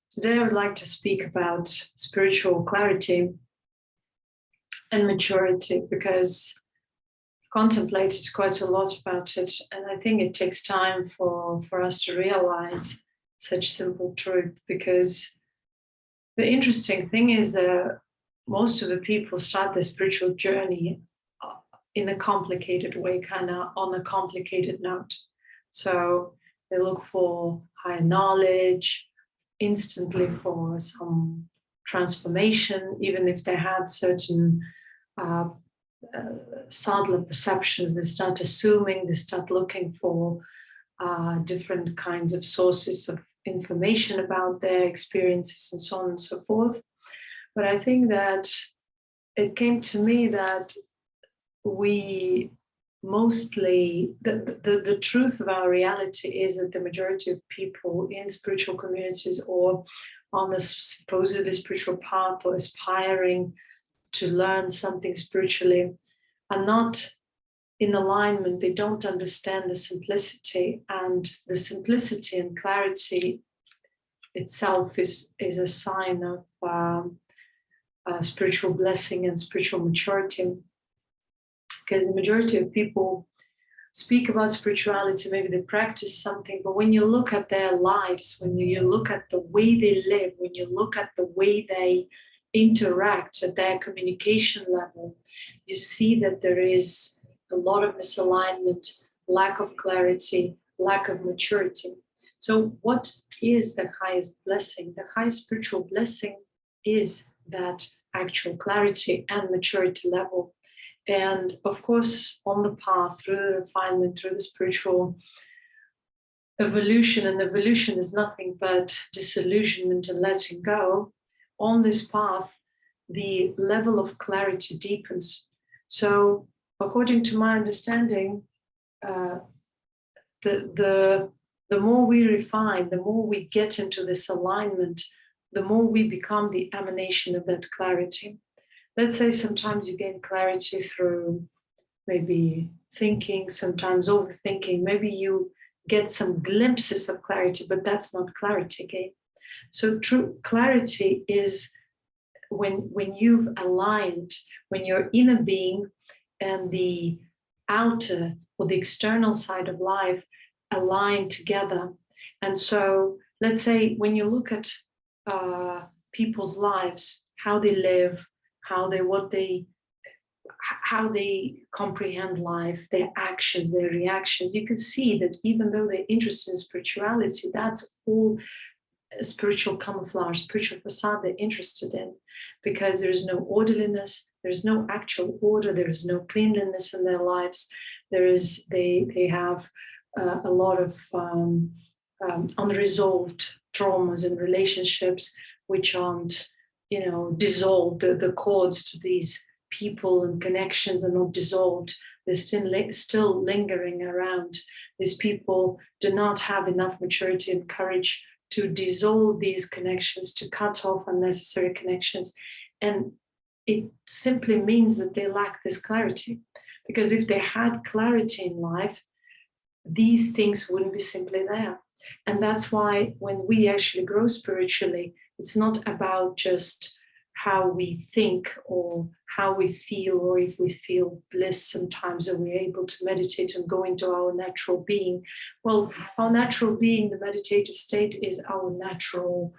Today I would like to speak about spiritual clarity and maturity, because I've contemplated quite a lot about it, and I think it takes time for us to realize such simple truth. Because the interesting thing is that most of the people start their spiritual journey in a complicated way, kind of on a complicated note. So they look for higher knowledge, instantly for some transformation, even if they had certain subtler perceptions. They start assuming, they start looking for different kinds of sources of information about their experiences and so on and so forth. But I think that it came to me that we mostly, the truth of our reality is that the majority of people in spiritual communities or on the supposedly spiritual path or aspiring to learn something spiritually are not in alignment. They don't understand the simplicity, and the simplicity and clarity itself is a sign of spiritual blessing and spiritual maturity. Because the majority of people speak about spirituality, maybe they practice something, but when you look at their lives, when you look at the way they live, when you look at the way they interact at their communication level, you see that there is a lot of misalignment, lack of clarity, lack of maturity. So what is the highest blessing? The highest spiritual blessing is that actual clarity and maturity level. And of course, on the path, through the refinement, through the spiritual evolution, and evolution is nothing but disillusionment and letting go, on this path, the level of clarity deepens. So according to my understanding, the more we refine, the more we get into this alignment, the more we become the emanation of that clarity. Let's say sometimes you gain clarity through maybe thinking, sometimes overthinking. Maybe you get some glimpses of clarity, but that's not clarity, okay? So true clarity is when you've aligned, when your inner being and the outer or the external side of life align together. And so let's say when you look at people's lives, how they live, how they comprehend life, their actions, their reactions, you can see that even though they're interested in spirituality, that's all spiritual camouflage, spiritual facade they're interested in, because there is no orderliness, there is no actual order, there is no cleanliness in their lives. They have a lot of unresolved traumas and relationships which aren't, dissolved. The cords to these people and connections are not dissolved. They're still lingering around. These people do not have enough maturity and courage to dissolve these connections, to cut off unnecessary connections. And it simply means that they lack this clarity. Because if they had clarity in life, these things wouldn't be simply there. And that's why when we actually grow spiritually, it's not about just how we think or how we feel, or if we feel bliss sometimes, or we're able to meditate and go into our natural being. Well, our natural being, the meditative state, is our natural,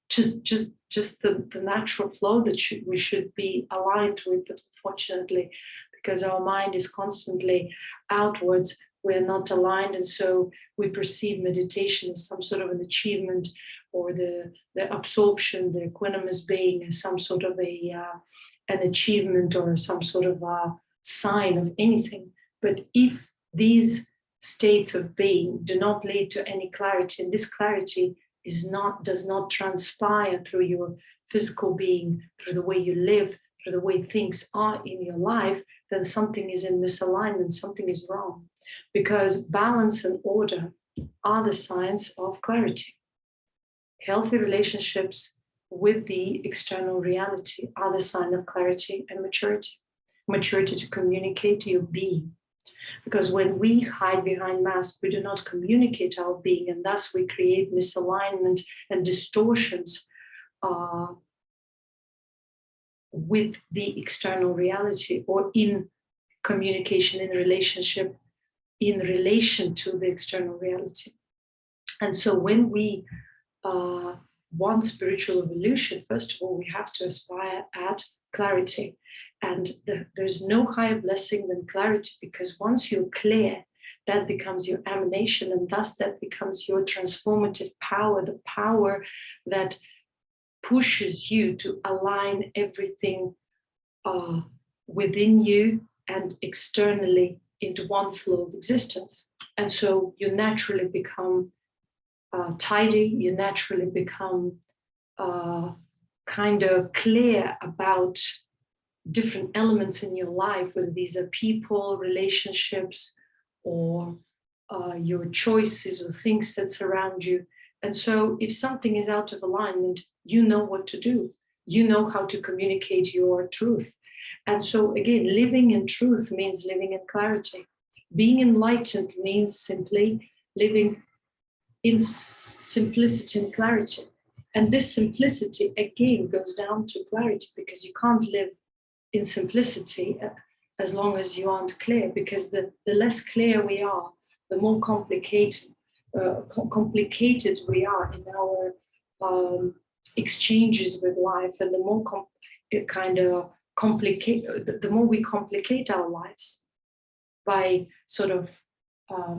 just the natural flow that we should be aligned with. But unfortunately, because our mind is constantly outwards, we're not aligned, and so we perceive meditation as some sort of an achievement, or the absorption, the equanimous being, as some sort of an achievement or some sort of a sign of anything. But if these states of being do not lead to any clarity, and this clarity does not transpire through your physical being, through the way you live, through the way things are in your life, then something is in misalignment, something is wrong. Because balance and order are the signs of clarity. Healthy relationships with the external reality are the sign of clarity and maturity. Maturity to communicate your being. Because when we hide behind masks, we do not communicate our being, and thus we create misalignment and distortions with the external reality, or in communication, in relationship, in relation to the external reality. And so when we want spiritual evolution, first of all, we have to aspire at clarity. And there's no higher blessing than clarity, because once you're clear, that becomes your emanation, and thus that becomes your transformative power, the power that pushes you to align everything within you and externally into one flow of existence. And so you naturally become tidy, you naturally become kind of clear about different elements in your life, whether these are people, relationships, or your choices or things that surround you. And so if something is out of alignment, you know what to do. You know how to communicate your truth. And so again, living in truth means living in clarity. Being enlightened means simply living in simplicity and clarity. And this simplicity, again, goes down to clarity, because you can't live in simplicity as long as you aren't clear, because the less clear we are, the more complicated we are in our exchanges with life, and the more the more we complicate our lives by sort of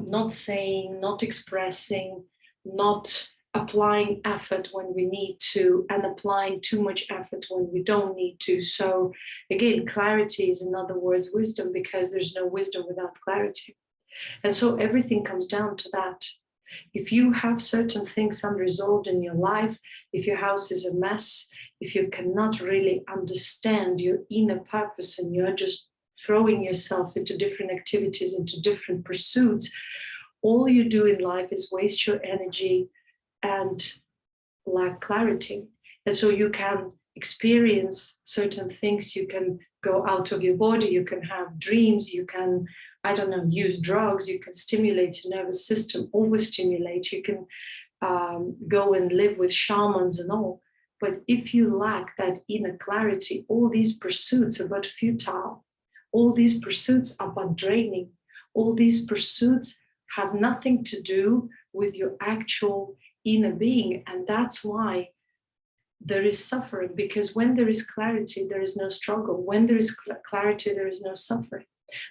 not saying, not expressing, not applying effort when we need to, and applying too much effort when we don't need to. So again, clarity is, in other words, wisdom, because there's no wisdom without clarity. And so everything comes down to that. If you have certain things unresolved in your life, if your house is a mess, if you cannot really understand your inner purpose and you're just throwing yourself into different activities, into different pursuits, all you do in life is waste your energy and lack clarity. And so you can experience certain things, you can go out of your body, you can have dreams, you can, I don't know, use drugs, you can stimulate your nervous system, overstimulate, you can go and live with shamans and all. But if you lack that inner clarity, all these pursuits are but futile. All these pursuits are but draining. All these pursuits have nothing to do with your actual inner being. And that's why there is suffering, because when there is clarity, there is no struggle. When there is clarity, there is no suffering.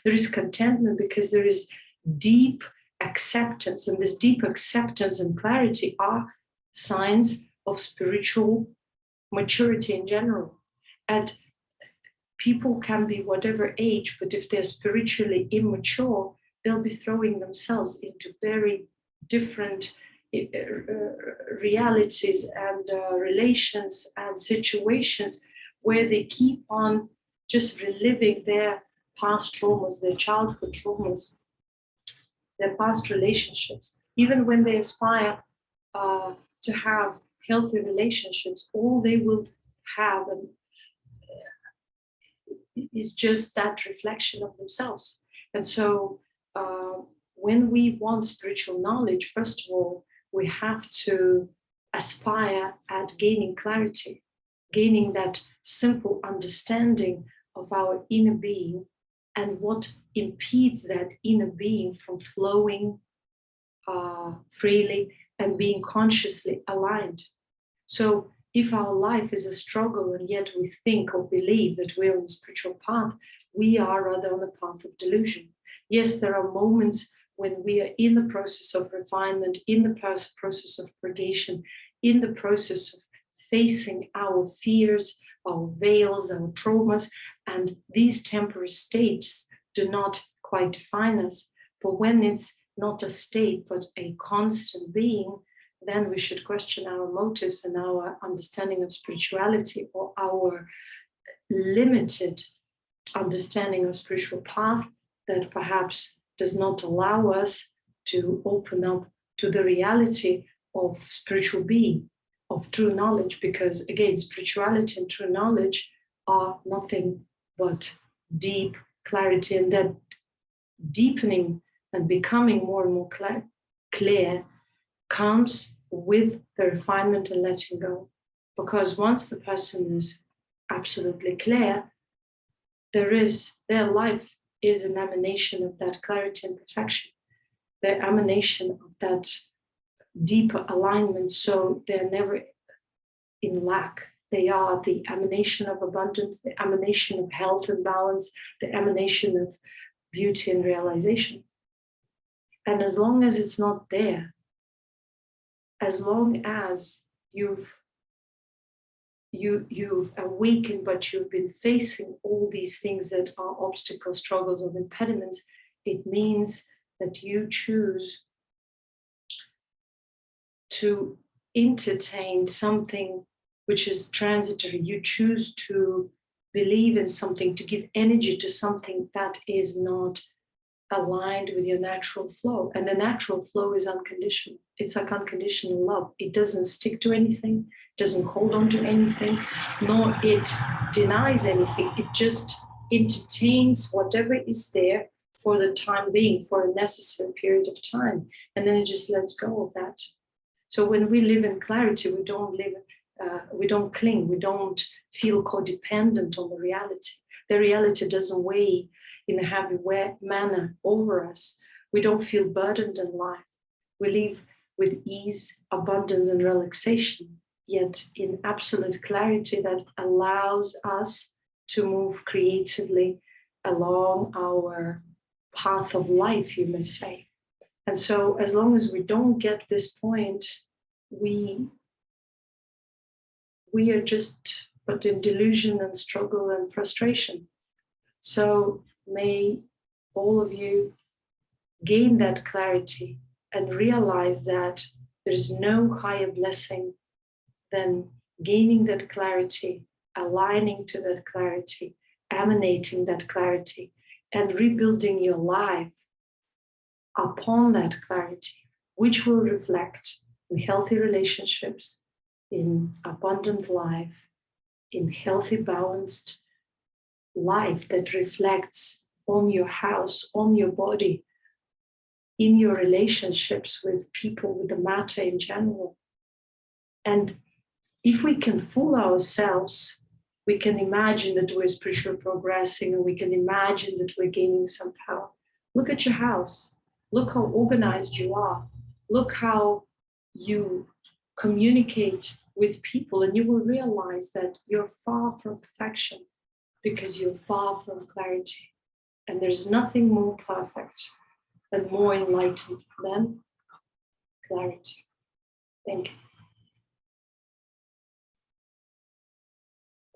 There is contentment because there is deep acceptance, and this deep acceptance and clarity are signs of spiritual maturity in general. And people can be whatever age, but if they're spiritually immature, they'll be throwing themselves into very different realities and relations and situations where they keep on just reliving their past traumas, their childhood traumas, their past relationships. Even when they aspire to have healthy relationships, all they will have is just that reflection of themselves. And so when we want spiritual knowledge, first of all, we have to aspire at gaining clarity, gaining that simple understanding of our inner being and what impedes that inner being from flowing freely and being consciously aligned. So if our life is a struggle and yet we think or believe that we're on the spiritual path, we are rather on the path of delusion. Yes, there are moments when we are in the process of refinement, in the process of purgation, in the process of facing our fears, our veils, our traumas, and these temporary states do not quite define us. But when it's not a state, but a constant being, then we should question our motives and our understanding of spirituality, or our limited understanding of spiritual path that perhaps does not allow us to open up to the reality of spiritual being, of true knowledge, because again, spirituality and true knowledge are nothing but deep clarity, and that deepening and becoming more and more clear comes with the refinement and letting go. Because once the person is absolutely clear, their life is an emanation of that clarity and perfection, the emanation of that deeper alignment. So they're never in lack. They are the emanation of abundance, the emanation of health and balance, the emanation of beauty and realization. And as long as it's not there, as long as you've awakened, but you've been facing all these things that are obstacles, struggles, or impediments, it means that you choose to entertain something which is transitory. You choose to believe in something, to give energy to something that is not aligned with your natural flow. And the natural flow is unconditional. It's like unconditional love. It doesn't stick to anything, doesn't hold on to anything, nor it denies anything. It just entertains whatever is there for the time being, for a necessary period of time. And then it just lets go of that. So when we live in clarity, we don't cling, we don't feel codependent on the reality. The reality doesn't weigh in a heavy manner over us. We don't feel burdened in life. We live with ease, abundance, and relaxation, yet in absolute clarity that allows us to move creatively along our path of life, you may say. And so as long as we don't get this point, we are just but in delusion and struggle and frustration. So may all of you gain that clarity and realize that there is no higher blessing than gaining that clarity, aligning to that clarity, emanating that clarity, and rebuilding your life upon that clarity, which will reflect in healthy relationships, in abundant life, in healthy, balanced life that reflects on your house, on your body, in your relationships with people, with the matter in general. And if we can fool ourselves, we can imagine that we're spiritually progressing, and we can imagine that we're gaining some power. Look at your house. Look how organized you are. Look how you communicate with people, and you will realize that you're far from perfection because you're far from clarity. And there's nothing more perfect and more enlightened than clarity. Thank you.